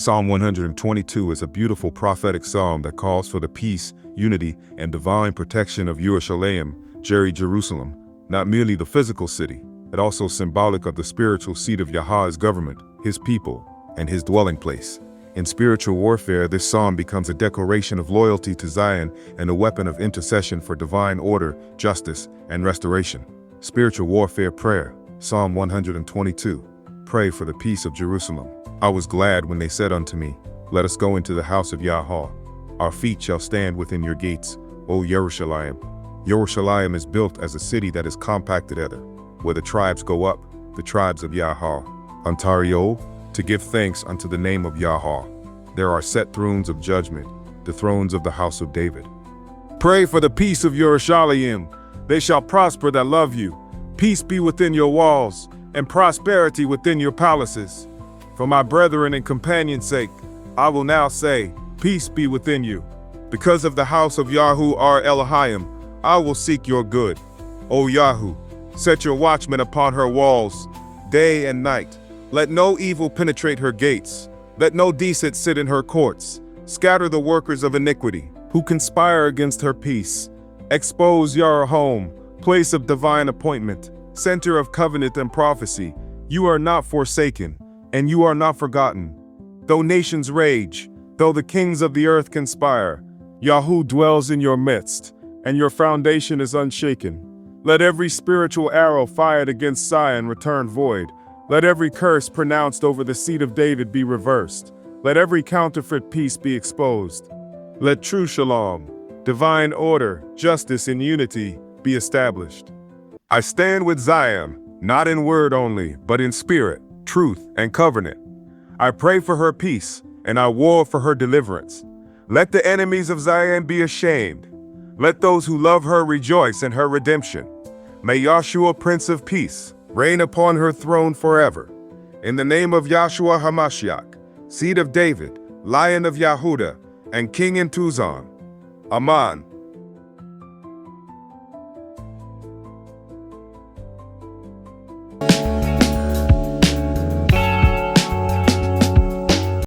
Psalm 122 is a beautiful prophetic psalm that calls for the peace, unity, and divine protection of Yerushalayim, Jerusalem, not merely the physical city, but also symbolic of the spiritual seat of YAHUAH's government, his people, and his dwelling place. In spiritual warfare, this psalm becomes a declaration of loyalty to Zion and a weapon of intercession for divine order, justice, and restoration. Spiritual warfare prayer, Psalm 122. Pray for the peace of Jerusalem. I was glad when they said unto me, Let us go into the house of YAHUAH. Our feet shall stand within your gates, O Yerushalayim. Yerushalayim is built as a city that is compacted together, where the tribes go up, the tribes of YAHUAH. Ontario, to give thanks unto the name of YAHUAH. There are set thrones of judgment, the thrones of the house of David. Pray for the peace of Yerushalayim. They shall prosper that love you. Peace be within your walls, and prosperity within your palaces. For my brethren and companions' sake, I will now say, Peace be within you. Because of the house of YAHUAH Elohim, I will seek your good. O Yahu, set your watchmen upon her walls, day and night. Let no evil penetrate her gates. Let no deceit sit in her courts. Scatter the workers of iniquity, who conspire against her peace. Expose your home, place of divine appointment, center of covenant and prophecy. You are not forsaken, and you are not forgotten. Though nations rage, though the kings of the earth conspire, Yahu dwells in your midst, and your foundation is unshaken. Let every spiritual arrow fired against Zion return void. Let every curse pronounced over the seed of David be reversed. Let every counterfeit peace be exposed. Let true shalom, divine order, justice, and unity be established. I stand with Zion, not in word only, but in spirit, truth, and covenant. I pray for her peace, and I war for her deliverance. Let the enemies of Zion be ashamed. Let those who love her rejoice in her redemption. May Yahshua, Prince of Peace, reign upon her throne forever. In the name of Yahshua HaMashiach, seed of David, Lion of Yehudah, and King in Tuzan. Aman.